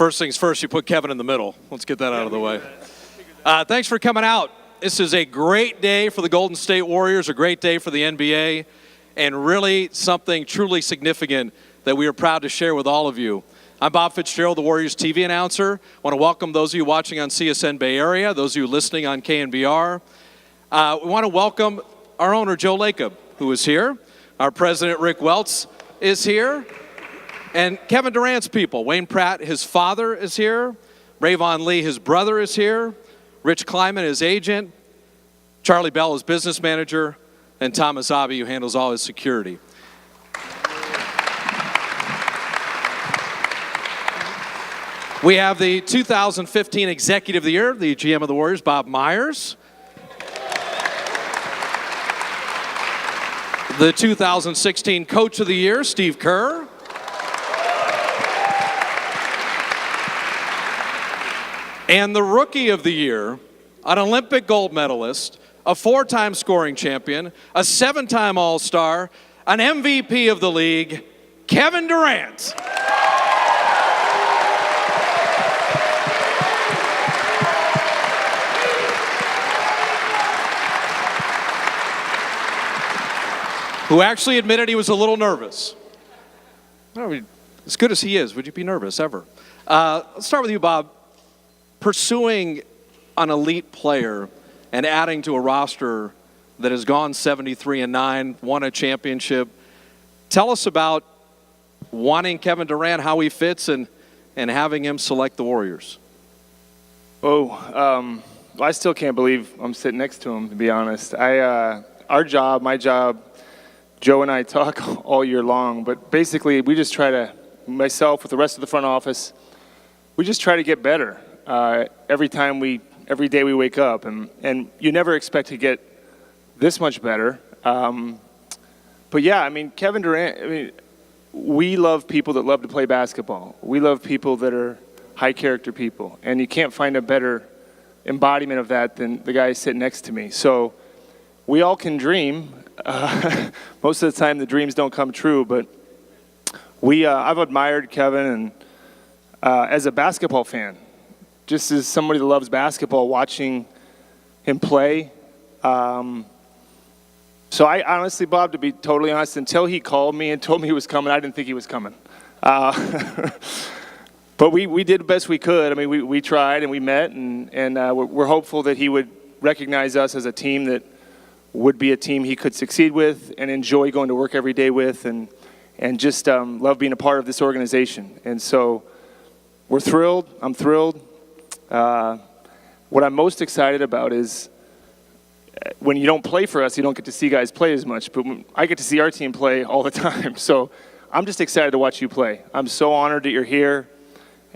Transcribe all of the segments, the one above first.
First things first, you put Kevin in the middle. Let's get that out of the way. Thanks for coming out. This is a great day for the Golden State Warriors, a great day for the NBA, and really something truly significant that we are proud to share with all of you. I'm Bob Fitzgerald, the Warriors TV announcer. I want to welcome those of you watching on CSN Bay Area, those of you listening on KNBR. We want to welcome our owner, Joe Lacob, who is here. Our president, Rick Welts, is here. And Kevin Durant's people, Wayne Pratt, his father, is here. Rayvon Lee, his brother, is here. Rich Kleiman, his agent. Charlie Bell, his business manager. And Thomas Abe, who handles all his security. We have the 2015 Executive of the Year, the GM of the Warriors, Bob Myers. The 2016 Coach of the Year, Steve Kerr. And the Rookie of the Year, an Olympic gold medalist, a 4-time scoring champion, a 7-time All-Star, an MVP of the league, Kevin Durant. Who actually admitted he was a little nervous. As good as he is, would you be nervous ever? Let's start with you, Bob. Pursuing an elite player and adding to a roster that has gone 73-9, won a championship. Tell us about wanting Kevin Durant, how he fits, and having him select the Warriors. I still can't believe I'm sitting next to him, to be honest. My job, Joe and I talk all year long, but basically we just try to, myself with the rest of the front office, we just try to get better every day we wake up, and you never expect to get this much better. But yeah, Kevin Durant, we love people that love to play basketball. We love people that are high character people, and you can't find a better embodiment of that than the guy sitting next to me. So we all can dream. Most of the time the dreams don't come true, but I've admired Kevin and as a basketball fan, just as somebody that loves basketball, watching him play. So I honestly, Bob, to be totally honest, until he called me and told me he was coming, I didn't think he was coming. But we did the best we could. We tried and we met, and we're hopeful that he would recognize us as a team that would be a team he could succeed with and enjoy going to work every day with, and just love being a part of this organization. And so we're thrilled. I'm thrilled. What I'm most excited about is when you don't play for us, you don't get to see guys play as much. But I get to see our team play all the time. So I'm just excited to watch you play. I'm so honored that you're here,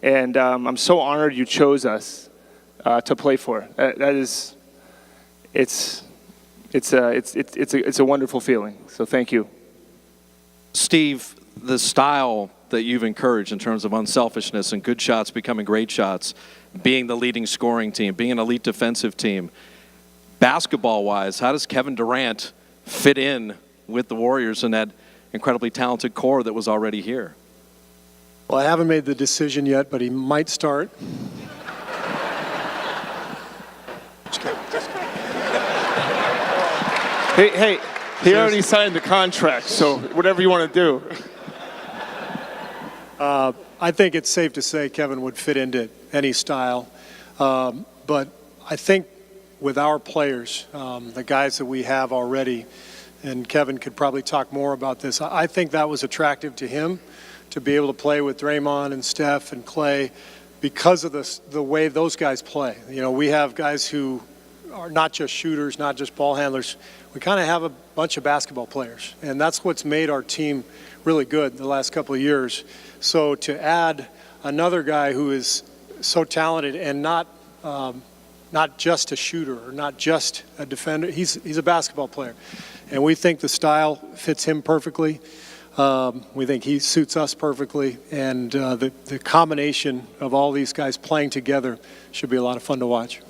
and I'm so honored you chose us to play for. It's a wonderful feeling. So thank you. Steve, the style that you've encouraged in terms of unselfishness and good shots becoming great shots, being the leading scoring team, being an elite defensive team, basketball-wise, how does Kevin Durant fit in with the Warriors and that incredibly talented core that was already here? Well, I haven't made the decision yet, but he might start. Hey, he already signed the contract, so whatever you want to do. I think it's safe to say Kevin would fit into any style. But I think with our players, the guys that we have already, and Kevin could probably talk more about this, I think that was attractive to him, to be able to play with Draymond and Steph and Clay because of the way those guys play. We have guys who are not just shooters, not just ball handlers. We kind of have a bunch of basketball players, and that's what's made our team really good the last couple of years. So to add another guy who is so talented and not just a shooter or not just a defender, he's a basketball player, and we think the style fits him perfectly. We think he suits us perfectly, and the combination of all these guys playing together should be a lot of fun to watch.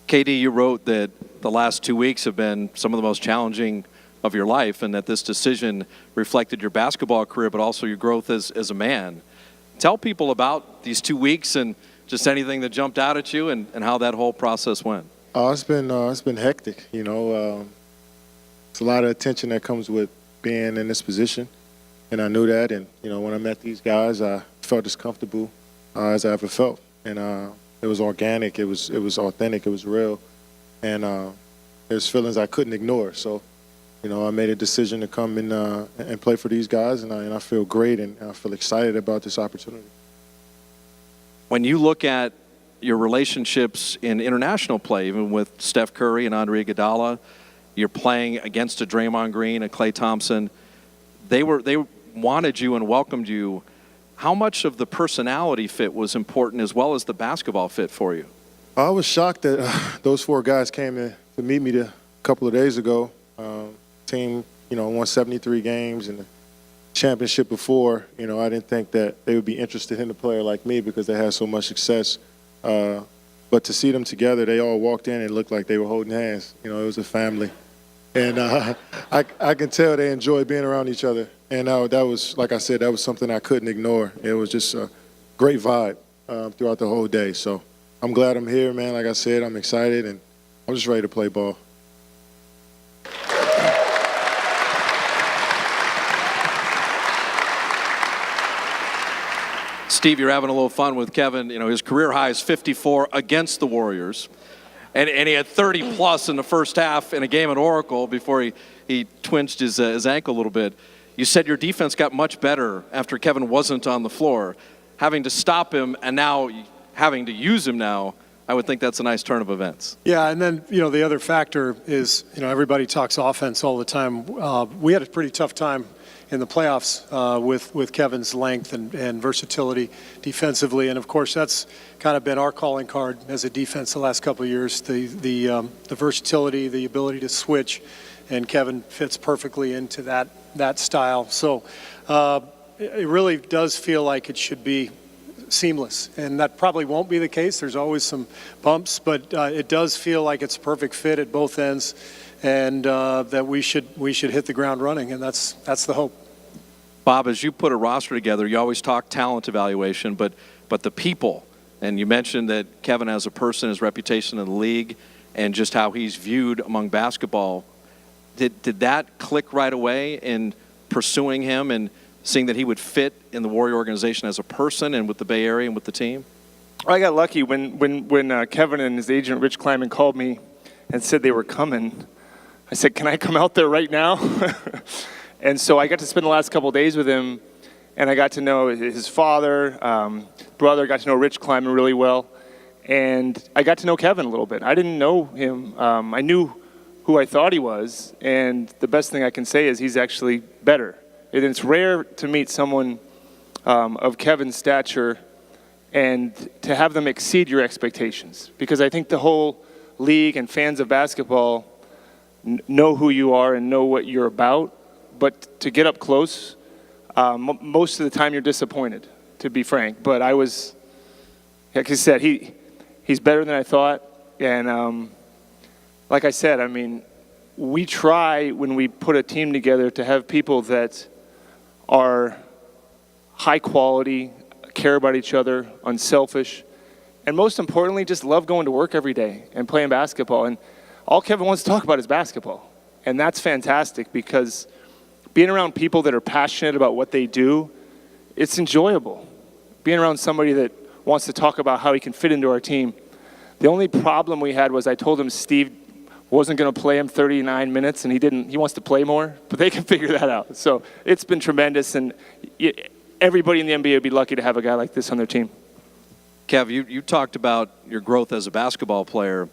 KD, you wrote that the last 2 weeks have been some of the most challenging of your life, and that this decision reflected your basketball career, but also your growth as a man. Tell people about these 2 weeks and just anything that jumped out at you and how that whole process went. It's been hectic. You know, it's a lot of attention that comes with being in this position, and I knew that. And you know, when I met these guys, I felt as comfortable as I ever felt, and it was organic, it was authentic, it was real, and there's feelings I couldn't ignore. So, you know, I made a decision to come in and play for these guys, and I feel great, and I feel excited about this opportunity. When you look at your relationships in international play, even with Steph Curry and Andre Iguodala, you're playing against a Draymond Green, a Klay Thompson. They wanted you and welcomed you. How much of the personality fit was important as well as the basketball fit for you? I was shocked that those 4 guys came in to meet me a couple of days ago. Team, you know, won 73 games and the championship before. You know, I didn't think that they would be interested in a player like me because they had so much success. But to see them together, they all walked in and looked like they were holding hands. You know, it was a family. And I can tell they enjoyed being around each other. And that was, like I said, that was something I couldn't ignore. It was just a great vibe throughout the whole day. So I'm glad I'm here, man. Like I said, I'm excited, and I'm just ready to play ball. Steve, you're having a little fun with Kevin. You know, his career high is 54 against the Warriors. And he had 30-plus in the first half in a game at Oracle before he twinged his ankle a little bit. You said your defense got much better after Kevin wasn't on the floor. Having to stop him and now having to use him now, I would think that's a nice turn of events. Yeah, and then, you know, the other factor is, you know, everybody talks offense all the time. We had a pretty tough time in the playoffs with Kevin's length and versatility defensively, and of course that's kind of been our calling card as a defense the last couple of years. The versatility, the ability to switch, and Kevin fits perfectly into that style. So it really does feel like it should be seamless, and that probably won't be the case. There's always some bumps, but it does feel like it's a perfect fit at both ends, and that we should hit the ground running, and that's the hope. Bob, as you put a roster together, you always talk talent evaluation, but the people, and you mentioned that Kevin as a person, his reputation in the league, and just how he's viewed among basketball. Did that click right away in pursuing him and seeing that he would fit in the Warrior organization as a person and with the Bay Area and with the team? I got lucky when Kevin and his agent Rich Kleiman called me and said they were coming. I said, "Can I come out there right now?" And so I got to spend the last couple of days with him, and I got to know his father, brother, got to know Rich Kleiman really well, and I got to know Kevin a little bit. I didn't know him. I knew who I thought he was, and the best thing I can say is he's actually better. And it's rare to meet someone of Kevin's stature and to have them exceed your expectations, because I think the whole league and fans of basketball know who you are and know what you're about. But to get up close, most of the time you're disappointed, to be frank. But I was, like I said, he's better than I thought. And like I said, I mean, we try when we put a team together to have people that are high quality, care about each other, unselfish, and most importantly, just love going to work every day and playing basketball. And all Kevin wants to talk about is basketball. And that's fantastic, because being around people that are passionate about what they do, it's enjoyable. Being around somebody that wants to talk about how he can fit into our team. The only problem we had was I told him Steve wasn't going to play him 39 minutes, and he wants to play more, but they can figure that out. So it's been tremendous, and everybody in the NBA would be lucky to have a guy like this on their team. Kev, you talked about your growth as a basketball player.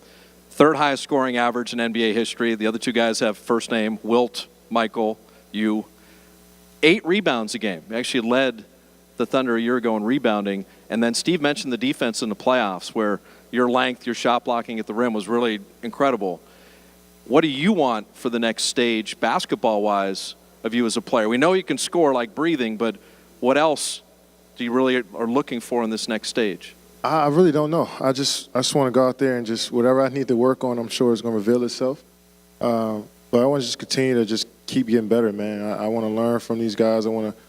Third highest scoring average in NBA history. The other 2 guys have first name, Wilt, Michael, you. 8 rebounds a game. You actually led the Thunder a year ago in rebounding. And then Steve mentioned the defense in the playoffs, where your length, your shot blocking at the rim was really incredible. What do you want for the next stage, basketball-wise, of you as a player? We know you can score like breathing, but what else do you really are looking for in this next stage? I really don't know. I just want to go out there and just whatever I need to work on, I'm sure it's going to reveal itself. But I want to just continue to just keep getting better, man. I want to learn from these guys. I want to,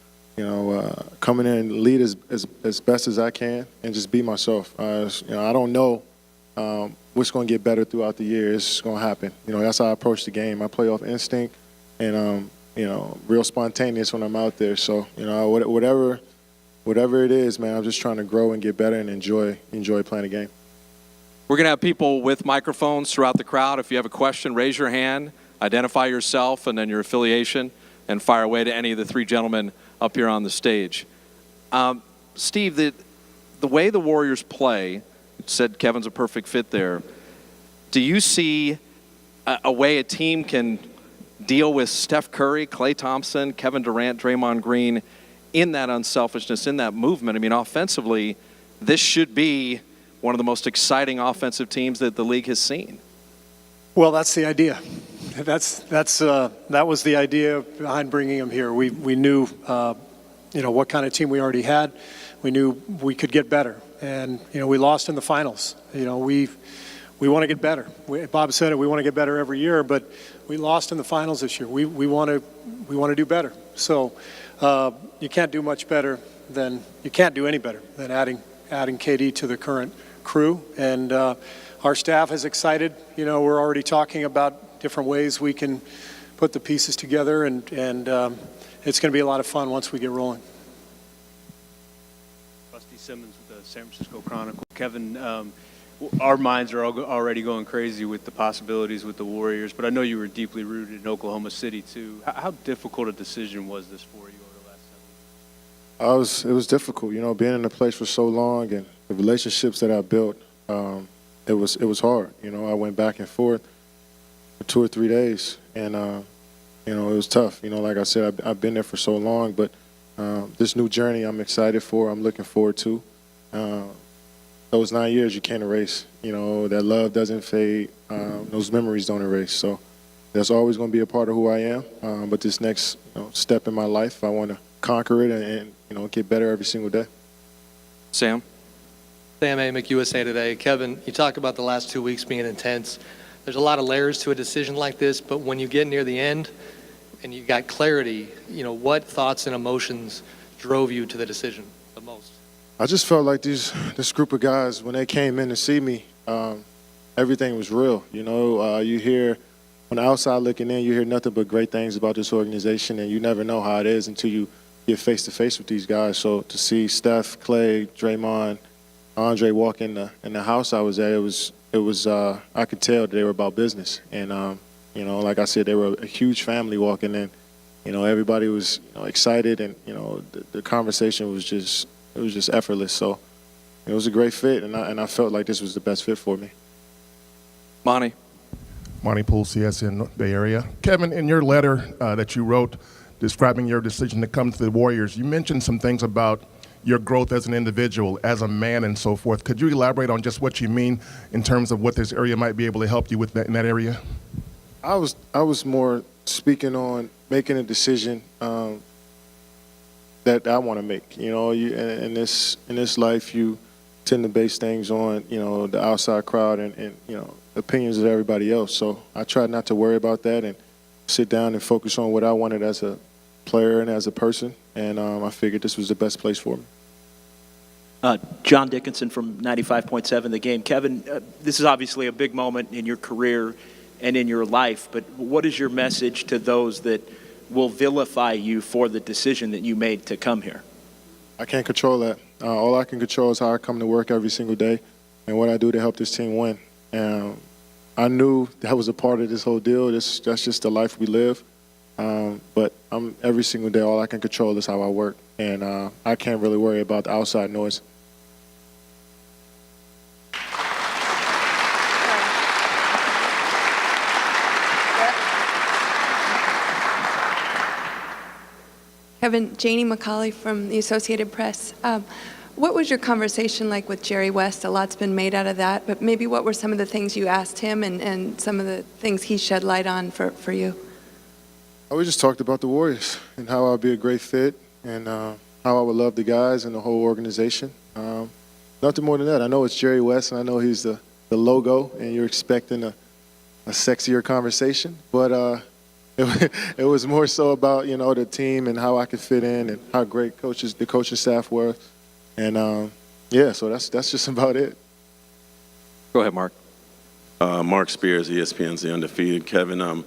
coming in and lead as best as I can and just be myself. I don't know what's going to get better throughout the year. It's going to happen. That's how I approach the game. I play off instinct and, real spontaneous when I'm out there. So, whatever it is, man, I'm just trying to grow and get better and enjoy playing the game. We're going to have people with microphones throughout the crowd. If you have a question, raise your hand, identify yourself and then your affiliation, and fire away to any of the three gentlemen up here on the stage. Steve, the way the Warriors play, you said Kevin's a perfect fit there. Do you see a way a team can deal with Steph Curry, Klay Thompson, Kevin Durant, Draymond Green in that unselfishness, in that movement? I mean, offensively, this should be one of the most exciting offensive teams that the league has seen. Well, that's the idea. That was the idea behind bringing him here. We knew, what kind of team we already had. We knew we could get better, and we lost in the finals. We want to get better. Bob said it. We want to get better every year, but we lost in the finals this year. We want to do better. So you can't do any better than adding KD to the current crew, and our staff is excited. We're already talking about different ways we can put the pieces together, and it's going to be a lot of fun once we get rolling. Rusty Simmons with the San Francisco Chronicle. Kevin, our minds are already going crazy with the possibilities with the Warriors, but I know you were deeply rooted in Oklahoma City too. How difficult a decision was this for you over the last 7 years? It was difficult, being in the place for so long and the relationships that I built. It was hard. I went back and forth for 2 or 3 days, and it was tough. Like I said, I've been there for so long, but this new journey I'm excited for. I'm looking forward to. Those 9 years you can't erase. That love doesn't fade. Those memories don't erase. So that's always going to be a part of who I am. But this next step in my life, I want to conquer it and get better every single day. Sam? Sam Amick, USA Today. Kevin, you talk about the last 2 weeks being intense. There's a lot of layers to a decision like this, but when you get near the end and you got clarity, what thoughts and emotions drove you to the decision the most? I just felt like this group of guys, when they came in to see me, everything was real. You hear, on the outside looking in, you hear nothing but great things about this organization, and you never know how it is until you get face-to-face with these guys. So to see Steph, Klay, Draymond, Andre walk in the house I was at, it was I could tell that they were about business. And, like I said, they were a huge family walking in. Everybody was excited, and, the conversation was just effortless. So it was a great fit, and I felt like this was the best fit for me. Monty? Monty Poole, CSN Bay Area. Kevin, in your letter that you wrote describing your decision to come to the Warriors, you mentioned some things about your growth as an individual, as a man, and so forth. Could you elaborate on just what you mean in terms of what this area might be able to help you with in that area? I was more speaking on making a decision that I want to make. In this life, you tend to base things on the outside crowd and opinions of everybody else. So I tried not to worry about that and sit down and focus on what I wanted as a player and as a person, and I figured this was the best place for me. John Dickinson from 95.7 The Game. Kevin, this is obviously a big moment in your career and in your life, but what is your message to those that will vilify you for the decision that you made to come here? I can't control that. All I can control is how I come to work every single day and what I do to help this team win. I knew that was a part of this whole deal. That's just the life we live. But every single day, all I can control is how I work, and I can't really worry about the outside noise. Kevin, Janie McCauley from the Associated Press. What was your conversation like with Jerry West? A lot's been made out of that, but maybe what were some of the things you asked him and some of the things he shed light on for you? We just talked about the Warriors and how I'd be a great fit and how I would love the guys and the whole organization. Nothing more than that. I know it's Jerry West, and I know he's the logo, and you're expecting a sexier conversation. But, it was more so about, the team and how I could fit in and how great the coaching staff were. And, so that's just about it. Go ahead, Mark. Mark Spears, ESPN's The Undefeated. Kevin, I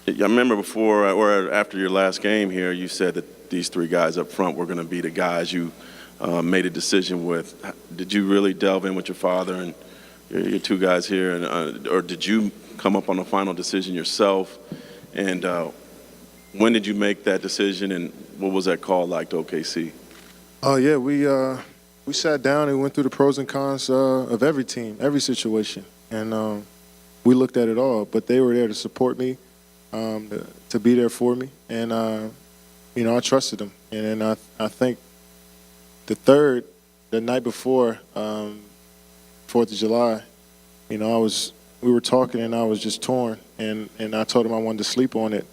remember before or after your last game here, you said that these three guys up front were going to be the guys you made a decision with. Did you really delve in with your father and your two guys here, and or did you come up on a final decision yourself? And when did you make that decision, and what was that call like to OKC? Oh, yeah, we sat down and went through the pros and cons of every team, every situation. And we looked at it all, but they were there to support me, to be there for me. And, I trusted them. And then I think the night before 4th of July, we were talking and I was just torn. And I told him I wanted to sleep on it.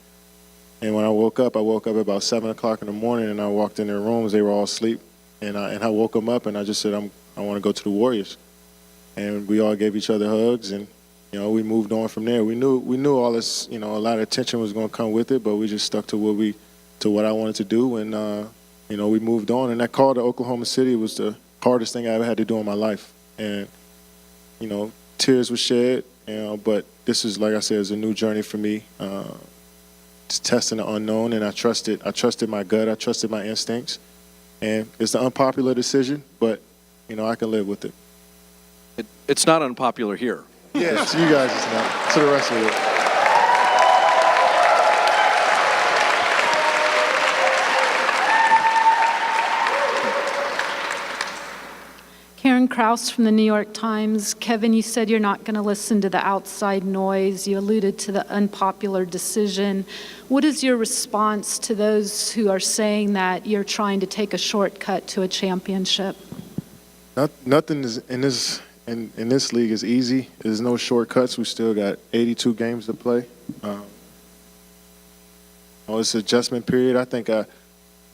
And when I woke up at about 7 o'clock in the morning, and I walked in their rooms. They were all asleep. And I woke them up, and I just said, I want to go to the Warriors. And we all gave each other hugs, and we moved on from there. We knew all this, a lot of attention was going to come with it, but we just stuck to what I wanted to do, and we moved on. And that call to Oklahoma City was the hardest thing I ever had to do in my life. And tears were shed, but this is, like I said, is a new journey for me. It's testing the unknown, and I trusted my gut, I trusted my instincts, and it's an unpopular decision, but I can live with it. It's not unpopular here. Yeah, to you guys it's not. To the rest of it. Karen Kraus from the New York Times. Kevin, you said you're not going to listen to the outside noise. You alluded to the unpopular decision. What is your response to those who are saying that you're trying to take a shortcut to a championship? Nothing is in this league is easy. There's no shortcuts. We still got 82 games to play. It's an adjustment period. I think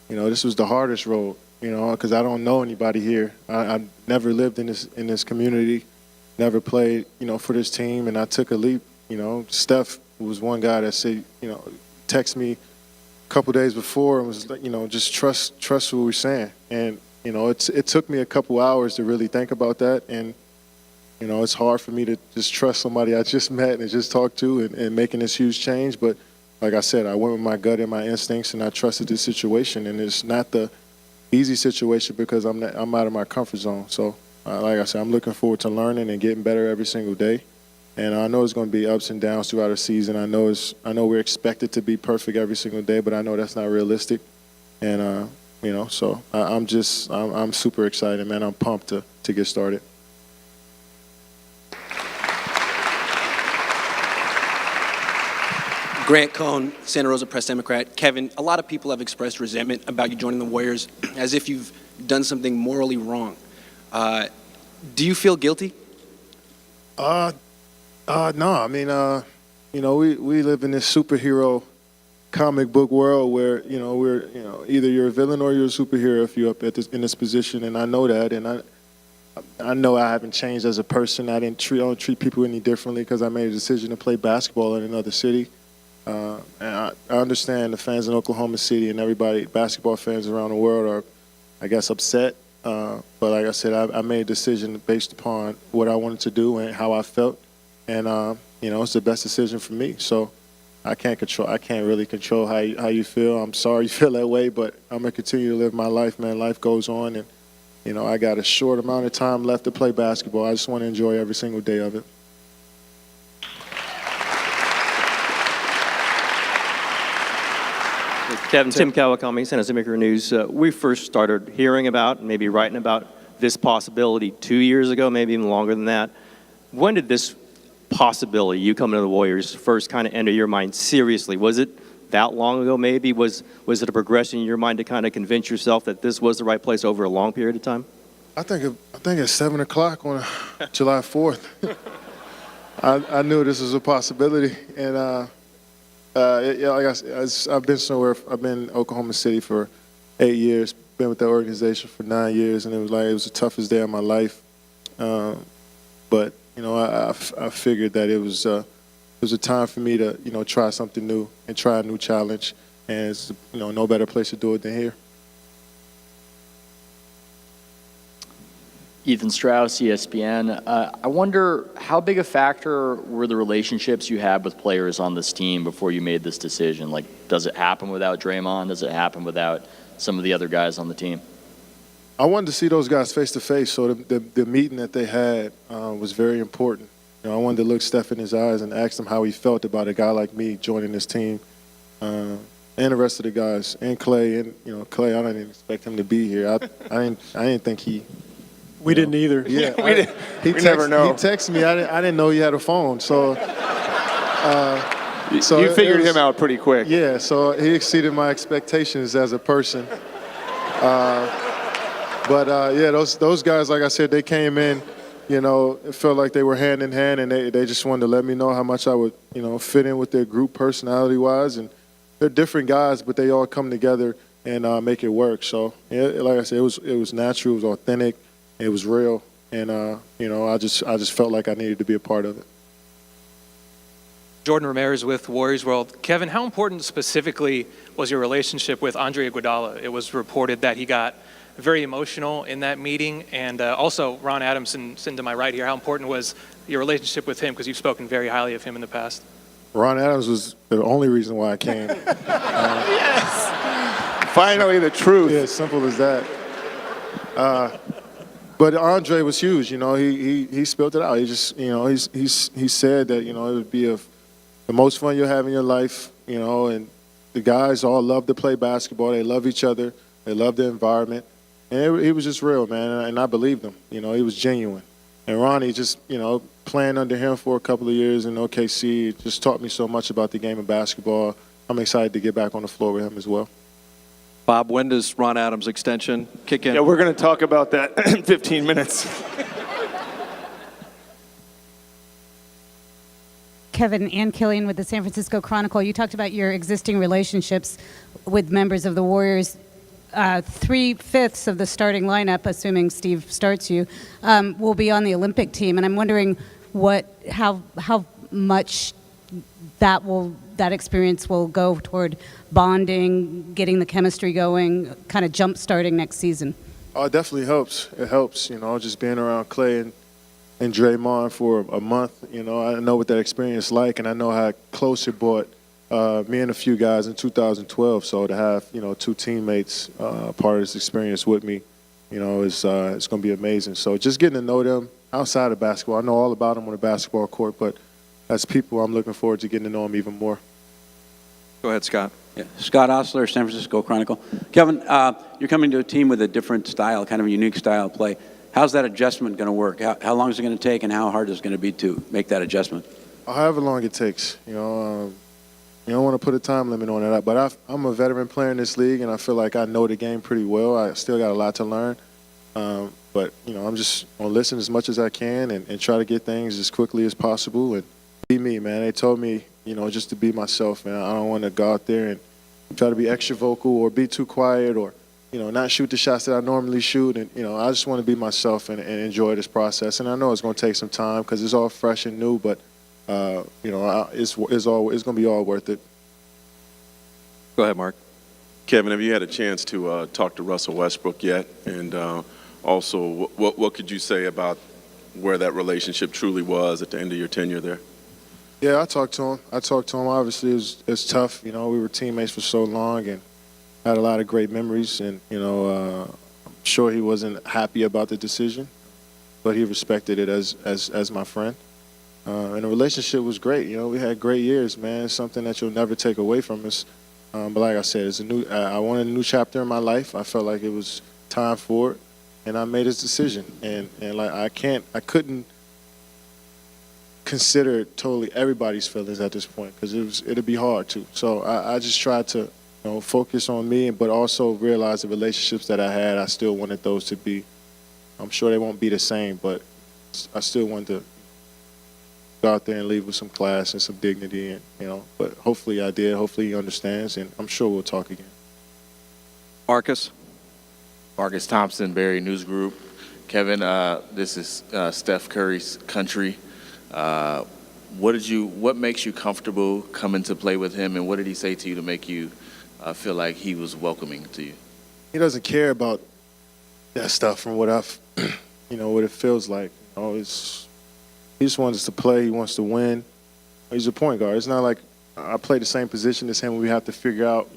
this was the hardest road. Because I don't know anybody here. I never lived in this community, never played, for this team, and I took a leap. Steph was one guy that said, text me a couple days before and was like, just trust what we're saying. And it took me a couple hours to really think about that, and it's hard for me to just trust somebody I just met and just talked to and making this huge change. But like I said, I went with my gut and my instincts, and I trusted this situation, and it's not the easy situation because I'm out of my comfort zone. So, like I said, I'm looking forward to learning and getting better every single day. And I know it's going to be ups and downs throughout the season. I know we're expected to be perfect every single day, but I know that's not realistic. And so I'm super excited, man. I'm pumped to get started. Grant Cohn, Santa Rosa Press Democrat. Kevin, a lot of people have expressed resentment about you joining the Warriors as if you've done something morally wrong. Do you feel guilty? No. I mean, we live in this superhero comic book world where, either you're a villain or you're a superhero if you're up in this position, and I know that, and I know I haven't changed as a person. I don't treat people any differently because I made a decision to play basketball in another city. And I understand the fans in Oklahoma City and everybody, basketball fans around the world are, I guess, upset. But like I said, I made a decision based upon what I wanted to do and how I felt. And, it's the best decision for me. So I can't really control how you feel. I'm sorry you feel that way, but I'm going to continue to live my life, man. Life goes on. And, I got a short amount of time left to play basketball. I just want to enjoy every single day of it. Kevin, Tim Kawakami, San Jose Mercury News. We first started hearing about, maybe writing about this possibility 2 years ago, maybe even longer than that. When did this possibility, you coming to the Warriors, first kind of enter your mind seriously? Was it that long ago maybe? Was it a progression in your mind to kind of convince yourself that this was the right place over a long period of time? I think at 7 o'clock on July 4th, I knew this was a possibility. And like I said, I've been somewhere. I've been in Oklahoma City for 8 years. Been with the organization for 9 years, and it was the toughest day of my life. But I figured that it was was a time for me to, try something new and try a new challenge. And it's, no better place to do it than here. Ethan Strauss, ESPN. I wonder how big a factor were the relationships you had with players on this team before you made this decision? Like, does it happen without Draymond? Does it happen without some of the other guys on the team? I wanted to see those guys face to face, so the meeting that they had was very important. I wanted to look Steph in his eyes and ask him how he felt about a guy like me joining this team, and the rest of the guys, and Clay. And Clay, I didn't expect him to be here. I didn't think he. We didn't either. Yeah, we never know. He texted me. I didn't know he had a phone, so. So you figured him out pretty quick. Yeah, so he exceeded my expectations as a person. But those guys, like I said, they came in, it felt like they were hand in hand, and they just wanted to let me know how much I would, fit in with their group personality-wise. And they're different guys, but they all come together and make it work. So, like I said, it was natural, it was authentic, it was real, and I just felt like I needed to be a part of it. Jordan Ramirez with Warriors World. Kevin, how important specifically was your relationship with Andre Iguodala? It was reported that he got very emotional in that meeting, and also Ron Adamson, sitting to my right here, how important was your relationship with him, because you've spoken very highly of him in the past? Ron Adams was the only reason why I came. Yes! Finally the truth. Yeah, simple as that. But Andre was huge, he spilled it out. He just, he said that, it would be the most fun you'll have in your life, and the guys all love to play basketball. They love each other. They love the environment. And he was just real, man, and I believed him. He was genuine. And Ronnie just, playing under him for a couple of years in OKC just taught me so much about the game of basketball. I'm excited to get back on the floor with him as well. Bob, when does Ron Adams' extension kick in? Yeah, we're going to talk about that in 15 minutes. Kevin, Ann Killian with the San Francisco Chronicle. You talked about your existing relationships with members of the Warriors. 3/5 of the starting lineup, assuming Steve starts you, will be on the Olympic team, and I'm wondering how much that experience will go toward bonding, getting the chemistry going, kind of jump starting next season. Oh, it definitely helps. It helps, just being around Clay and Draymond for a month. I know what that experience is like, and I know how close it brought me and a few guys in 2012. So to have, two teammates part of this experience with me, it's going to be amazing. So just getting to know them outside of basketball. I know all about them on the basketball court, but as people, I'm looking forward to getting to know them even more. Go ahead, Scott. Yeah. Scott Osler, San Francisco Chronicle. Kevin, you're coming to a team with a different style, kind of a unique style of play. How's that adjustment going to work? How long is it going to take, and how hard is it going to be to make that adjustment? However long it takes. You don't want to put a time limit on it, but I'm a veteran player in this league, and I feel like I know the game pretty well. I still got a lot to learn, but I'm just going to listen as much as I can and try to get things as quickly as possible and be me, man. They told me, just to be myself, man. I don't want to go out there and try to be extra vocal or be too quiet or, not shoot the shots that I normally shoot. And, I just want to be myself and enjoy this process. And I know it's going to take some time because it's all fresh and new, but, it's going to be all worth it. Go ahead, Mark. Kevin, have you had a chance to talk to Russell Westbrook yet? And also, what could you say about where that relationship truly was at the end of your tenure there? Yeah, I talked to him. Obviously, it was tough. We were teammates for so long and had a lot of great memories. And, I'm sure he wasn't happy about the decision, but he respected it as my friend. And the relationship was great. We had great years, man. It's something that you'll never take away from us. But like I said, I wanted a new chapter in my life. I felt like it was time for it, and I made his decision. And like I couldn't consider totally everybody's feelings at this point because it'd be hard to. So I just tried to focus on me, but also realize the relationships that I had. I still wanted those to be. I'm sure they won't be the same, but I still wanted to go out there and leave with some class and some dignity, and But hopefully I did. Hopefully he understands, and I'm sure we'll talk again. Marcus Thompson, Barry News Group. Kevin, this is Steph Curry's country. What makes you comfortable coming to play with him, and what did he say to you to make you feel like he was welcoming to you? He doesn't care about that stuff from what I've, what it feels like. He just wants us to play. He wants to win. He's a point guard. It's not like I play the same position as him. We have to figure out,